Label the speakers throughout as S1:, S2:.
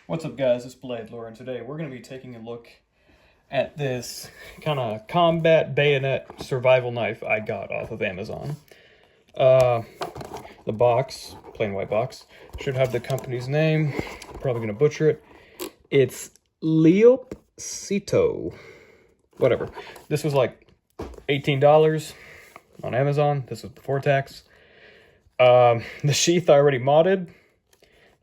S1: What's up, guys? It's Blade Lore, and today we're going to be taking a look at this kind of combat bayonet survival knife I got off of Amazon. The box, plain white box, should have the company's name. I'm probably going to butcher it. It's Leopcito. Whatever. This was like $18 on Amazon. This was before tax. The sheath I already modded.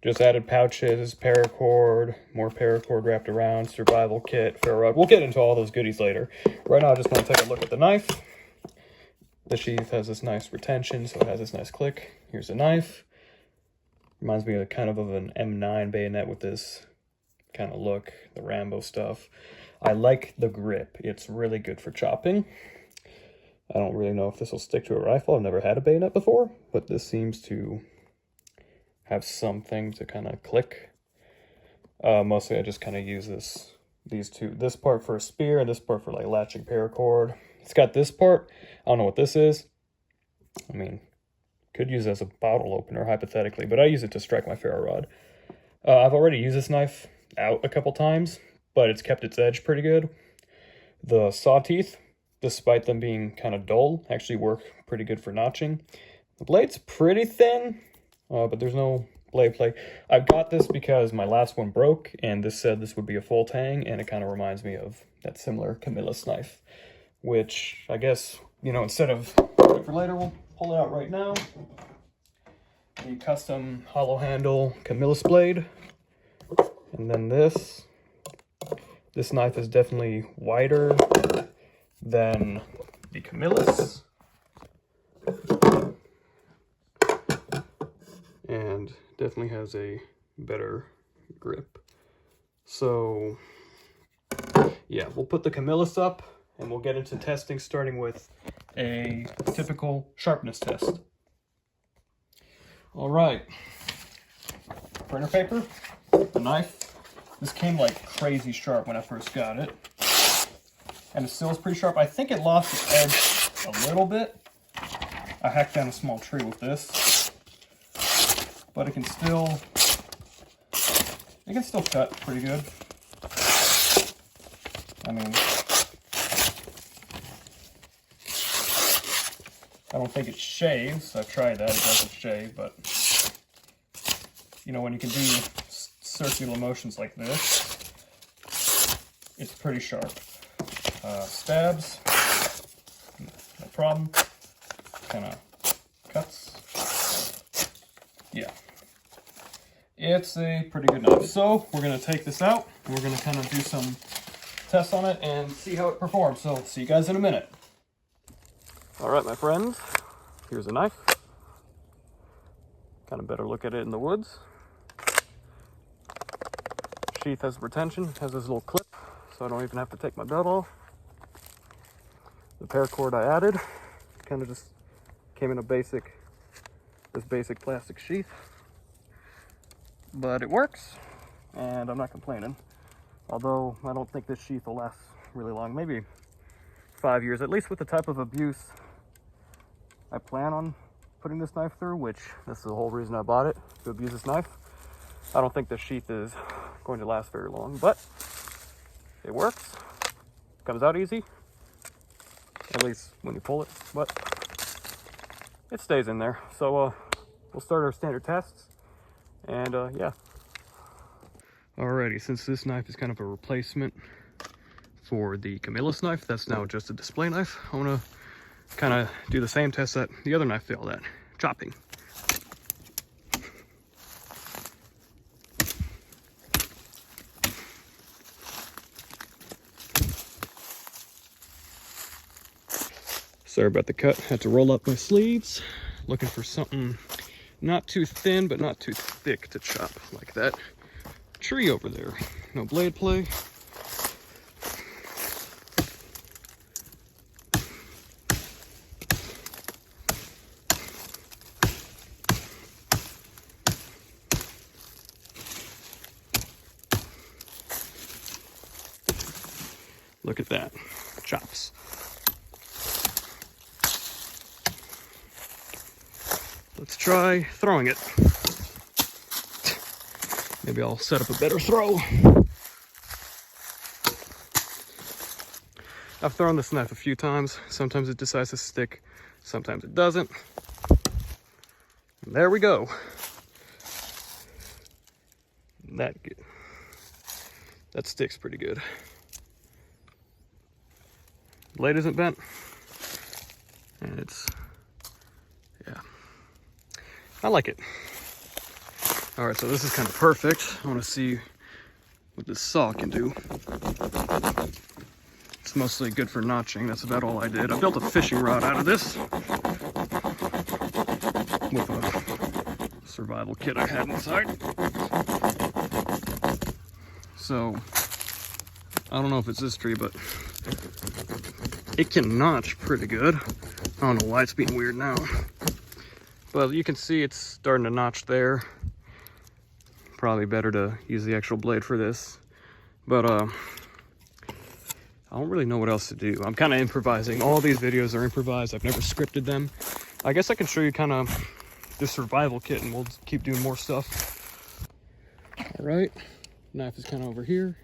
S1: Just added pouches, paracord, more paracord wrapped around, survival kit, ferro rod. We'll get into all those goodies later. Right now, I just want to take a look at the knife. The sheath has this nice retention, so it has this nice click. Here's the knife. Reminds me of kind of an M9 bayonet with this kind of look, the Rambo stuff. I like the grip. It's really good for chopping. I don't really know if this will stick to a rifle. I've never had a bayonet before, but this seems to have something to kind of click. Mostly I just kind of use this part for a spear and this part for like latching paracord. It's got this part. I don't know what this is. I mean, could use it as a bottle opener hypothetically, but I use it to strike my ferro rod. I've already used this knife out a couple times, but it's kept its edge pretty good. The saw teeth, despite them being kind of dull, actually work pretty good for notching. The blade's pretty thin. But there's no blade play. I've got this because my last one broke, and this said this would be a full tang, and it kind of reminds me of that similar Camillus knife, which I guess, you know, instead of for later, we'll pull it out right now. The custom hollow handle Camillus blade, and then this knife is definitely wider than the Camillus. And definitely has a better grip. So yeah, we'll put the Camillus up and we'll get into testing, starting with a typical sharpness test. All right, printer paper, the knife. This came like crazy sharp when I first got it, and it still is pretty sharp. I think it lost its edge a little bit. I hacked down a small tree with this, but it can still cut pretty good. I mean, I don't think it shaves. I've tried that, it doesn't shave, but you know, when you can do circular motions like this, it's pretty sharp. Stabs, no problem. Kind of cuts. Yeah. It's a pretty good knife. So we're going to take this out. We're going to kind of do some tests on it and see how it performs. So see you guys in a minute. All right, my friends, here's a knife. Kind of better look at it in the woods. Sheath has retention, has this little clip, so I don't even have to take my belt off. The paracord I added kind of just came in this basic plastic sheath. But it works, and I'm not complaining. Although I don't think this sheath will last really long, maybe 5 years, at least with the type of abuse I plan on putting this knife through, which this is the whole reason I bought it, to abuse this knife. I don't think this sheath is going to last very long, but it works. Comes out easy, at least when you pull it, but it stays in there. So we'll start our standard tests. And yeah. Alrighty, since this knife is kind of a replacement for the Camillus knife, that's now just a display knife, I want to kind of do the same test that the other knife failed at, chopping. Sorry about the cut, had to roll up my sleeves, looking for something not too thin, but not too thick to chop, like that tree over there. No blade play. Look at that, chops. Let's try throwing it. Maybe I'll set up a better throw. I've thrown this knife a few times. Sometimes it decides to stick, sometimes it doesn't. And there we go. That sticks pretty good. Blade isn't bent. And it's, yeah. I like it. All right, so this is kind of perfect. I want to see what this saw can do. It's mostly good for notching. That's about all I did. I built a fishing rod out of this with a survival kit I had inside. So, I don't know if it's this tree, but it can notch pretty good. I don't know why it's being weird now. But you can see it's starting to notch there. Probably better to use the actual blade for this. But I don't really know what else to do. I'm kind of improvising. All these videos are improvised. I've never scripted them. I guess I can show you kind of the survival kit and we'll keep doing more stuff. All right, knife is kind of over here.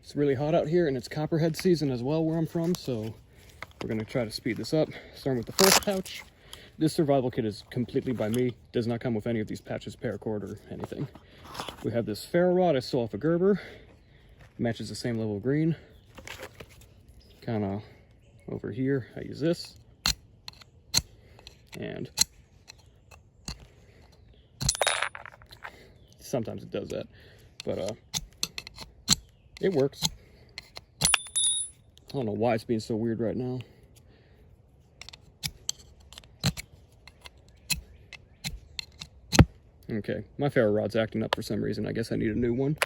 S1: It's really hot out here and it's copperhead season as well where I'm from. So we're gonna try to speed this up. Starting with the first pouch. This survival kit is completely by me. Does not come with any of these patches, paracord, or anything. We have this ferro rod I stole off a Gerber. Matches the same level of green. Kind of over here, I use this. And sometimes it does that, but it works. I don't know why it's being so weird right now. Okay, my ferro rod's acting up for some reason. I guess I need a new one.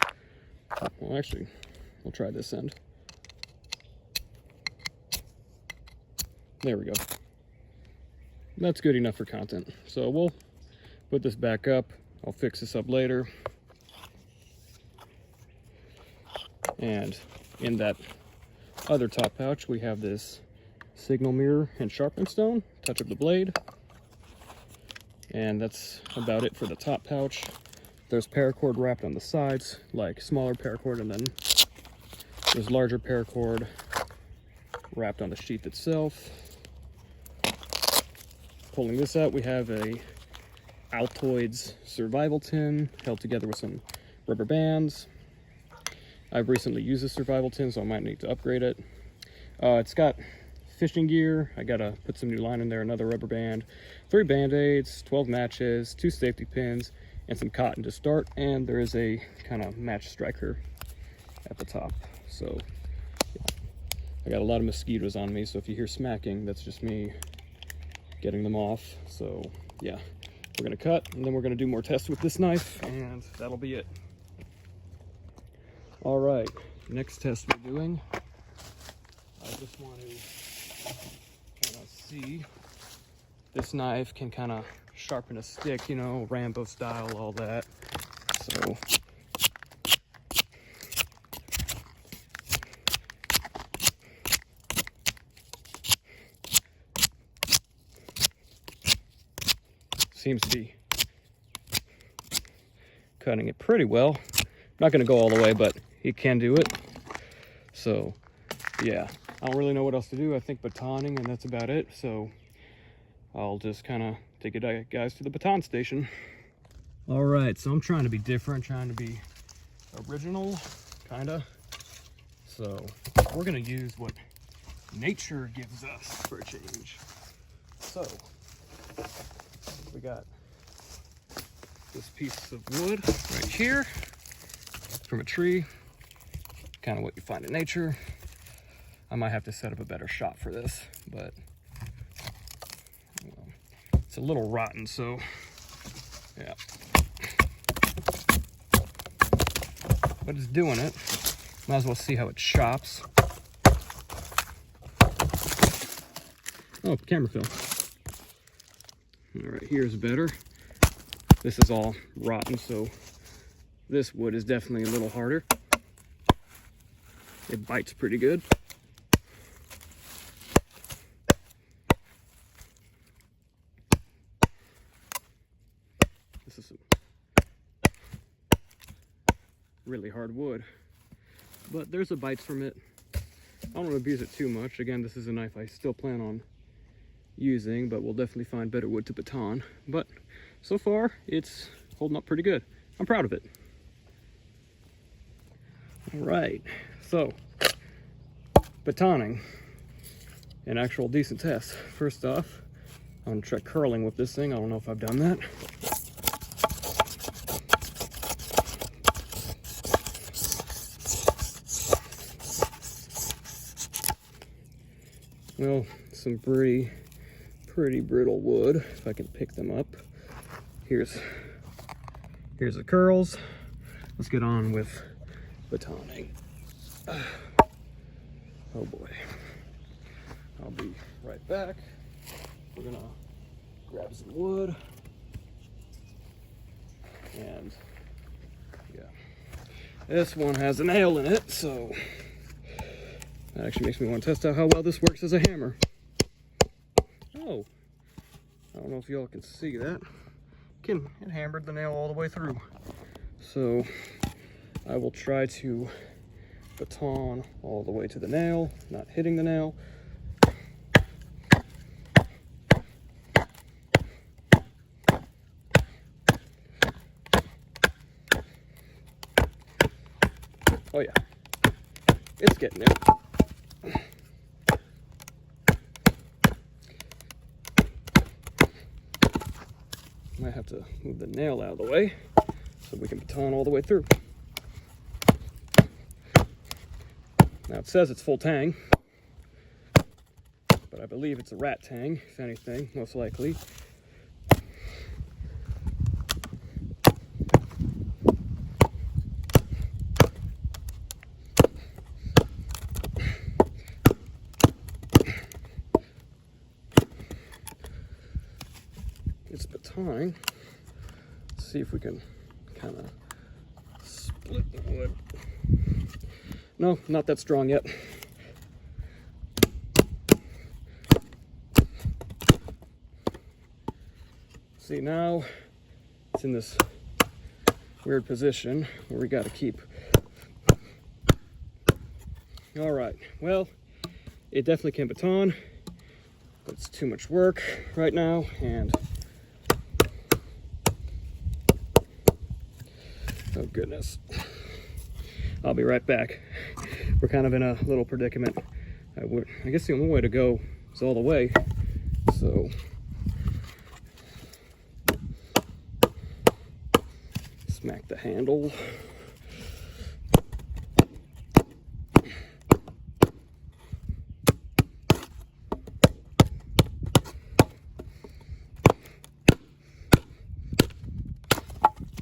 S1: Well, actually, we'll try this end. There we go. That's good enough for content. So we'll put this back up. I'll fix this up later. And in that other top pouch, we have this signal mirror and sharpening stone. Touch up the blade. And that's about it for the top pouch. There's paracord wrapped on the sides, like smaller paracord, and then there's larger paracord wrapped on the sheath itself. Pulling this out, we have a Altoids survival tin held together with some rubber bands. I've recently used this survival tin, so I might need to upgrade it. It's got fishing gear. I gotta put some new line in there, another rubber band, 3 band-aids, 12 matches, 2 safety pins, and some cotton to start. And there is a kind of match striker at the top. So yeah. I got a lot of mosquitoes on me, so if you hear smacking, that's just me getting them off. So yeah, we're gonna cut and then we're gonna do more tests with this knife and that'll be it. All right, next test we're doing, I just want to kind of see this knife can kind of sharpen a stick, you know, Rambo style, all that. So seems to be cutting it pretty well. Not going to go all the way, but it can do it. So yeah, I don't really know what else to do. I think batoning, and that's about it. So I'll just kind of take you guys to the baton station. All right, so I'm trying to be different, trying to be original, kind of. So we're going to use what nature gives us for a change. So we got this piece of wood right here from a tree, kind of what you find in nature. I might have to set up a better shot for this, but it's a little rotten, so yeah. But it's doing it. Might as well see how it chops. Oh, camera film. All right, here's better. This is all rotten, so this wood is definitely a little harder. It bites pretty good. This is some really hard wood. But there's the bites from it. I don't want to abuse it too much. Again, this is a knife I still plan on using, but we'll definitely find better wood to baton. But so far, it's holding up pretty good. I'm proud of it. All right, so batoning, an actual decent test. First off, I'm gonna try curling with this thing. I don't know if I've done that. Well, some pretty brittle wood, if I can pick them up. Here's the curls. Let's get on with batoning. Oh boy. I'll be right back. We're gonna grab some wood. And yeah, this one has a nail in it, so that actually makes me want to test out how well this works as a hammer. Oh, I don't know if y'all can see that. It hammered the nail all the way through. So I will try to baton all the way to the nail, not hitting the nail. Oh yeah, it's getting there. Might have to move the nail out of the way so we can baton all the way through. Now it says it's full tang, but I believe it's a rat tang, if anything, most likely. It's batoning. Let's see if we can kind of split the wood. No, not that strong yet. See, now it's in this weird position where we got to keep. All right, well, it definitely can baton, but it's too much work right now, and oh goodness. I'll be right back. We're kind of in a little predicament. I guess the only way to go is all the way. So smack the handle.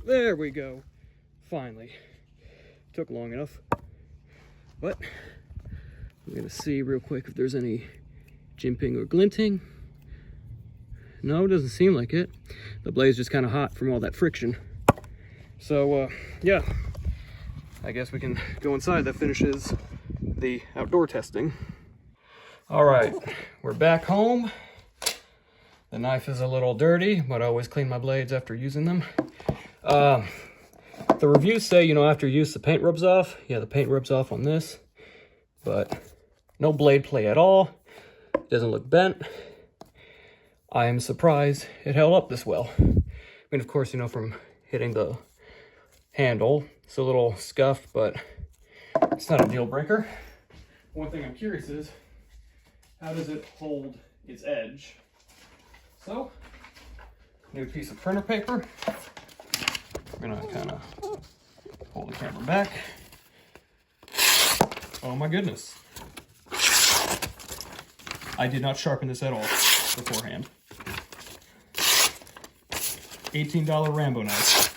S1: There we go. Finally. Took long enough. But I'm gonna see real quick if there's any jimping or glinting. No, it doesn't seem like it. The blade's just kind of hot from all that friction. So yeah, I guess we can go inside. That finishes the outdoor testing. All right, we're back home. The knife is a little dirty, but I always clean my blades after using them. The reviews say, you know, after use, the paint rubs off. Yeah, the paint rubs off on this, but no blade play at all. It doesn't look bent. I am surprised it held up this well. I mean, of course, you know, from hitting the handle, it's a little scuffed, but it's not a deal breaker. One thing I'm curious is, how does it hold its edge? So, new piece of printer paper. We're gonna kind of hold the camera back. Oh my goodness. I did not sharpen this at all beforehand. $18 Rambo knife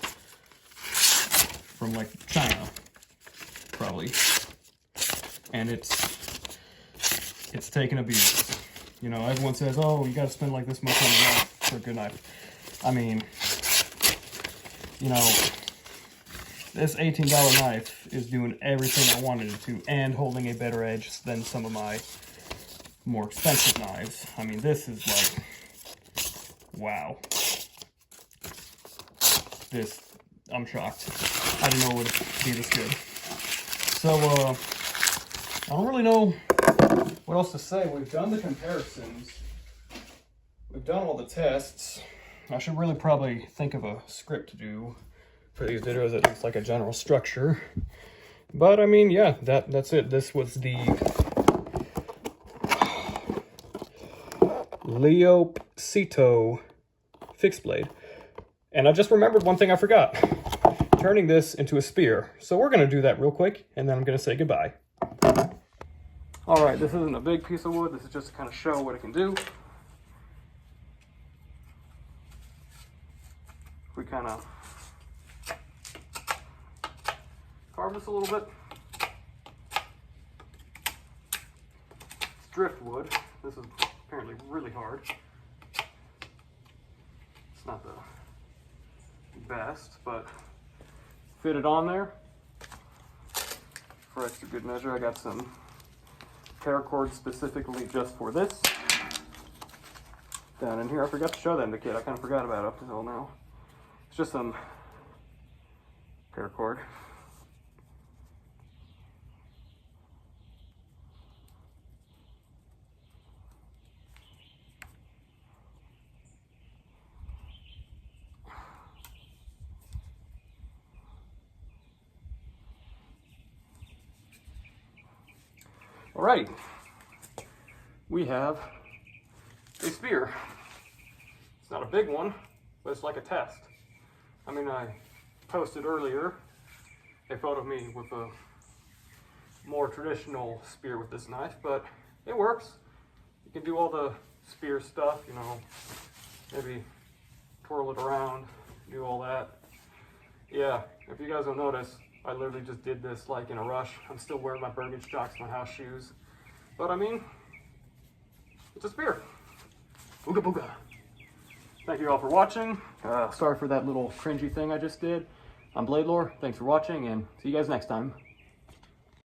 S1: from like China, probably. And it's taken a beat. You know, everyone says, oh, you gotta spend like this much on a knife for a good knife. I mean, you know, this $18 knife is doing everything I wanted it to and holding a better edge than some of my more expensive knives. I mean, this is like, wow. This I'm shocked. I didn't know it would be this good. So, I don't really know what else to say. We've done the comparisons. We've done all the tests. I should really probably think of a script to do for these videos, at least like a general structure. But I mean, yeah, that's it. This was the Leopcito fixed blade. And I just remembered one thing I forgot. Turning this into a spear. So we're going to do that real quick, and then I'm going to say goodbye. All right, this isn't a big piece of wood. This is just to kind of show what it can do. We kind of carve this a little bit. It's driftwood. This is apparently really hard. It's not the best, but fit it on there. For extra good measure, I got some paracord specifically just for this. Down in here, I forgot to show that in the kit. I kind of forgot about it up until now. It's just some paracord. Alrighty, we have a spear. It's not a big one, but it's like a test. I mean, I posted earlier a photo of me with a more traditional spear with this knife, but it works. You can do all the spear stuff, you know, maybe twirl it around, do all that. Yeah, if you guys don't notice, I literally just did this like in a rush. I'm still wearing my Birkenstocks, my house shoes. But I mean, it's a spear. Booga booga. Thank you all for watching. Sorry for that little cringy thing I just did. I'm Blade Lore. Thanks for watching, and see you guys next time.